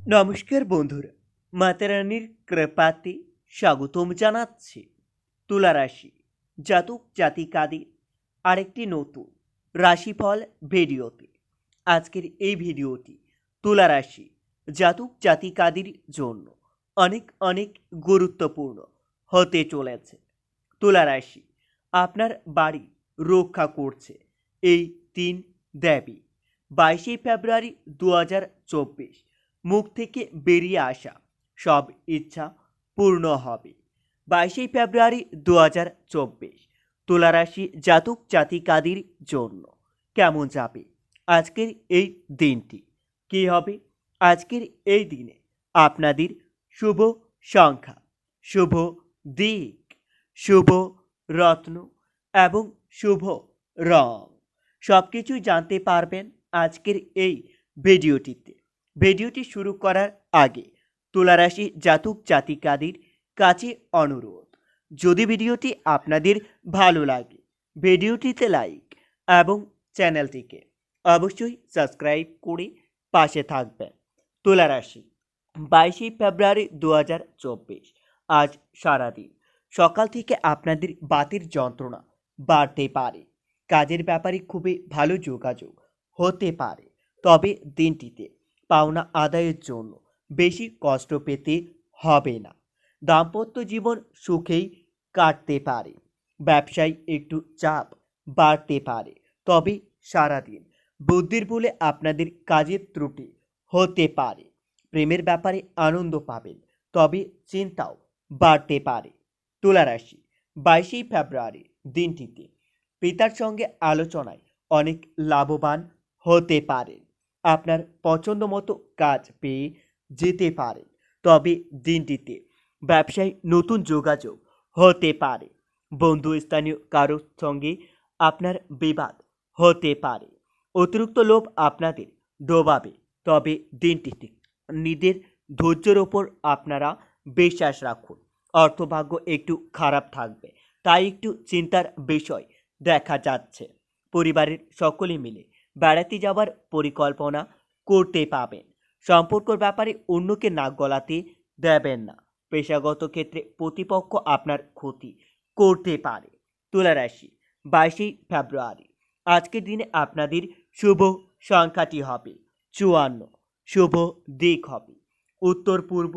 নমস্কার বন্ধুরা, মাতারানির কৃপাতে স্বাগতম জানাচ্ছি তুলা রাশি জাতক জাতিকাদের আরেকটি নতুন রাশিফল ভিডিওতে। আজকের এই ভিডিওটি তুলা রাশি জাতক জাতিকাদের জন্য অনেক অনেক গুরুত্বপূর্ণ হতে চলেছে। তুলা রাশি আপনার বাড়ি রক্ষা করছে এই তিন দেবী। 22 ফেব্রুয়ারি 2024 মুখ থেকে বেরিয়ে আসা সব ইচ্ছা পূর্ণ হবে। 22 ফেব্রুয়ারি 2024 তুলারাশি জাতক জাতিকাদের জন্য কেমন যাবে আজকের এই দিনটি? কি হবে আজকের এই দিনে আপনাদের শুভ সংখ্যা, শুভ দিক, শুভ রত্ন এবং শুভ রং সব কিছুই জানতে পারবেন আজকের এই ভিডিওটিতে। ভিডিওটি শুরু করার আগে তুলারাশি জাতক জাতিকাদের কাছে অনুরোধ, যদি ভিডিওটি আপনাদের ভালো লাগে ভিডিওটিতে লাইক এবং চ্যানেলটিকে অবশ্যই সাবস্ক্রাইব করে পাশে থাকবেন। তুলারাশি 22 ফেব্রুয়ারি 2024 আজ সারাদিন সকাল থেকে আপনাদের বাতের যন্ত্রণা বাড়তে পারে। কাজের ব্যাপারে খুবই ভালো যোগাযোগ হতে পারে, তবে দিনটিতে পাওনা আদায়ের জন্য বেশি কষ্ট পেতে হবে না। দাম্পত্য জীবন সুখেই কাটতে পারে। ব্যবসায় একটু চাপ বাড়তে পারে, তবে সারাদিন বুদ্ধির বলে আপনাদের কাজের ত্রুটি হতে পারে। প্রেমের ব্যাপারে আনন্দ পাবেন, তবে চিন্তাও বাড়তে পারে। তুলারাশি 22 ফেব্রুয়ারি দিনটিতে পিতার সঙ্গে আলোচনায় অনেক লাভবান হতে পারেন। আপনার পছন্দ মতো কাজ পেয়ে যেতে পারেন, তবে দিনটিতে ব্যবসায় নতুন যোগাযোগ হতে পারে। বন্ধু স্থানীয় কারোর সঙ্গে আপনার বিবাদ হতে পারে। অতিরিক্ত লোভ আপনাদের ডোবাবে, তবে দিনটিতে নিজের ধৈর্যের ওপর আপনারা বিশ্বাস রাখুন। অর্থভাগ্য একটু খারাপ থাকবে, তাই একটু চিন্তার বিষয় দেখা যাচ্ছে। পরিবারের সকলে মিলে বেড়াতে যাওয়ার পরিকল্পনা করতে পাবেন। সম্পর্কের ব্যাপারে অন্যকে নাক গলাতে দেবেন না। পেশাগত ক্ষেত্রে প্রতিপক্ষ আপনার ক্ষতি করতে পারে। তুলারাশি 22 ফেব্রুয়ারি আজকের দিনে আপনাদের শুভ সংখ্যাটি হবে 54, শুভ দিক হবে উত্তর পূর্ব,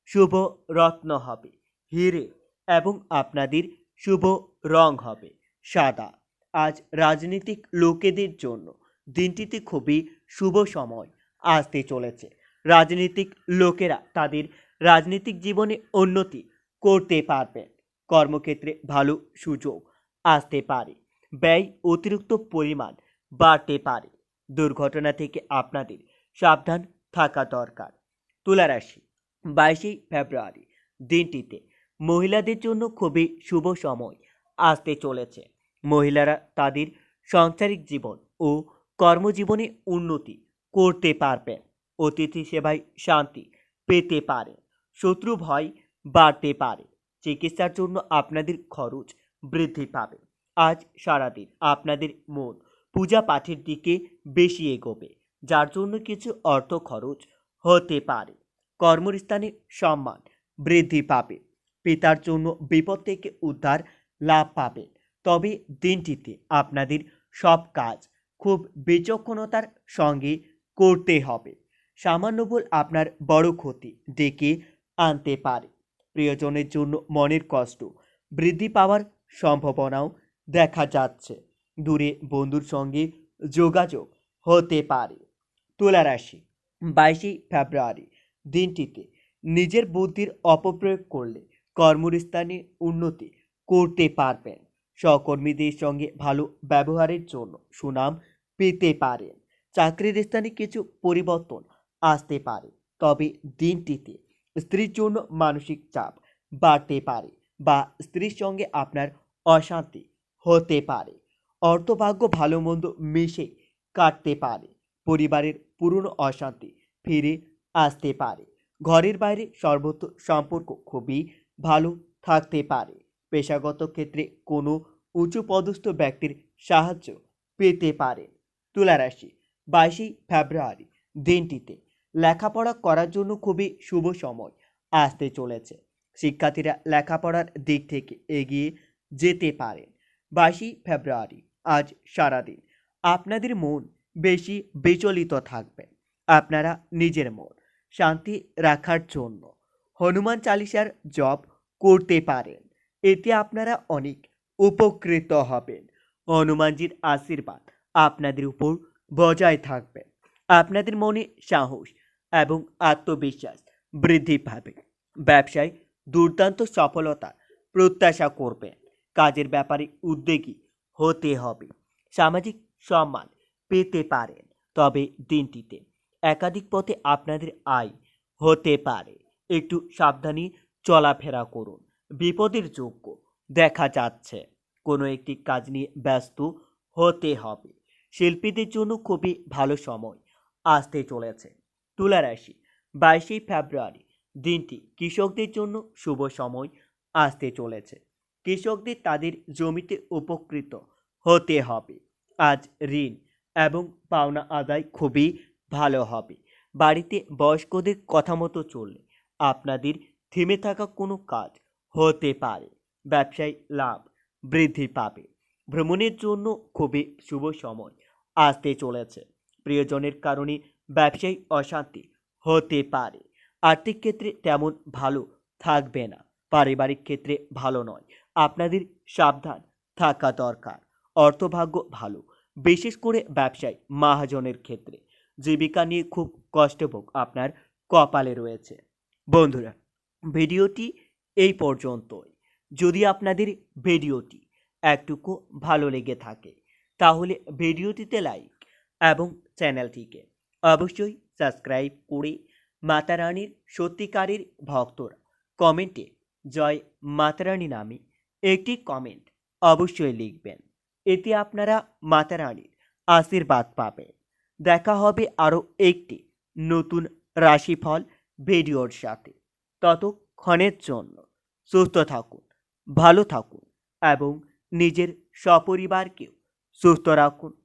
শুভ রত্ন হবে হিরে এবং আপনাদের শুভ রং হবে সাদা। আজ রাজনৈতিক লোকেদের জন্য দিনটিতে খুবই শুভ সময় আসতে চলেছে। রাজনৈতিক লোকেরা তাদের রাজনৈতিক জীবনে উন্নতি করতে পারবেন। কর্মক্ষেত্রে ভালো সুযোগ আসতে পারে। ব্যয় অতিরিক্ত পরিমাণ বাড়তে পারে। দুর্ঘটনা থেকে আপনাদের সাবধান থাকা দরকার। তুলারাশি 22 ফেব্রুয়ারি দিনটিতে মহিলাদের জন্য খুবই শুভ সময় আসতে চলেছে। মহিলারা তাদের সাংসারিক জীবন ও কর্মজীবনে উন্নতি করতে পারবেন। অতিথি সেবায় শান্তি পেতে পারে। শত্রু ভয় বাড়তে পারে। চিকিৎসার জন্য আপনাদের খরচ বৃদ্ধি পাবে। আজ সারাদিন আপনাদের মন পূজা পাঠের দিকে বেশি এগোবে, যার জন্য কিছু অর্থ খরচ হতে পারে। কর্মস্থানে সম্মান বৃদ্ধি পাবে। পিতার জন্য বিপদ থেকে উদ্ধার লাভ পাবে, তবে দিনটিতে আপনাদের সব কাজ খুব বিচক্ষণতার সঙ্গে করতে হবে। সামান্য ভুল আপনার বড় ক্ষতি ডেকে আনতে পারে। প্রিয়জনের জন্য মনের কষ্ট বৃদ্ধি পাওয়ার সম্ভাবনাও দেখা যাচ্ছে। দূরে বন্ধুর সঙ্গে যোগাযোগ হতে পারে। তুলারাশি 22 ফেব্রুয়ারি দিনটিতে নিজের বুদ্ধির অপপ্রয়োগ করলে কর্মস্থানে উন্নতি করতে পারবেন। সহকর্মীদের সঙ্গে ভালো ব্যবহারের জন্য সুনাম পেতে পারেন। চাকরির স্থানে কিছু পরিবর্তন আসতে পারে, তবে দিনটিতে স্ত্রীর জন্য মানসিক চাপ বাড়তে পারে বা স্ত্রীর সঙ্গে আপনার অশান্তি হতে পারে। অর্থভাগ্য ভালো মন্দ মিশে কাটতে পারে। পরিবারের পুরনো অশান্তি ফিরে আসতে পারে। ঘরের বাইরে সর্বত্র সম্পর্ক খুবই ভালো থাকতে পারে। পেশাগত ক্ষেত্রে কোনো উঁচু পদস্থ ব্যক্তির সাহায্য পেতে পারেন। তুলারাশি 22 ফেব্রুয়ারি দিনটিতে লেখাপড়া করার জন্য খুবই শুভ সময় আসতে চলেছে। শিক্ষার্থীরা লেখাপড়ার দিক থেকে এগিয়ে যেতে পারেন। 22 ফেব্রুয়ারি আজ সারাদিন আপনাদের মন বেশি বিচলিত থাকবে। আপনারা নিজের মন শান্তি রাখার জন্য হনুমান চালিসার জপ করতে পারেন। এতে আপনারা অনেক উপকৃত হবেন। হনুমানজির আশীর্বাদ আপনাদের উপর বজায় থাকবে। আপনাদের মনে সাহস এবং আত্মবিশ্বাস বৃদ্ধি পাবে। ব্যবসায় দুর্দান্ত সফলতা প্রত্যাশা করবেন। কাজের ব্যাপারে উদ্যোগী হতে হবে। সামাজিক সম্মান পেতে পারেন, তবে দিনটিতে একাধিক পথে আপনাদের আয় হতে পারে। একটু সাবধানী চলাফেরা করুন। বিপদের যোগ্য দেখা যাচ্ছে। কোনো একটি কাজ নিয়ে ব্যস্ত হতে হবে। শিল্পীদের জন্য খুবই ভালো সময় আসতে চলেছে। তুলা রাশি 22 ফেব্রুয়ারি দিনটি কৃষকদের জন্য শুভ সময় আসতে চলেছে। কৃষকদের তাদের জমিতে উপকৃত হতে হবে। আজ ঋণ এবং পাওনা আদায় খুবই ভালো হবে। বাড়িতে বয়স্কদের কথা মতো চললে আপনাদের থেমে থাকা কোনো কাজ হতে পারে। ব্যবসায় লাভ বৃদ্ধি পাবে। ভ্রমণের জন্য খুবই শুভ সময় আসতে চলেছে। প্রিয়জনের কারণে ব্যবসায়িক অশান্তি হতে পারে। আর্থিক ক্ষেত্রে তেমন ভালো থাকবে না। পারিবারিক ক্ষেত্রে ভালো নয়। আপনাদের সাবধান থাকা দরকার। অর্থভাগ্য ভালো, বিশেষ করে ব্যবসায় মহাজনের ক্ষেত্রে। জীবিকা নিয়ে খুব কষ্টভোগ আপনার কপালে রয়েছে। বন্ধুরা, ভিডিওটি এই পর্যন্তই। যদি আপনাদের ভিডিওটি একটুকু ভালো লেগে থাকে তাহলে ভিডিওটিতে লাইক এবং চ্যানেলটিকে অবশ্যই সাবস্ক্রাইব করে মাতা রানীর সত্যিকারের ভক্তরা কমেন্টে জয় মাতা রানী নামে একটি কমেন্ট অবশ্যই লিখবেন। এতে আপনারা মাতা রানীর আশীর্বাদ পাবেন। দেখা হবে আরও একটি নতুন রাশিফল ভিডিওর সাথে। ততক্ষণের জন্য সুস্থ থাকুন, ভালো থাকুন এবং নিজের সপরিবারকেও সুস্থ রাখুন।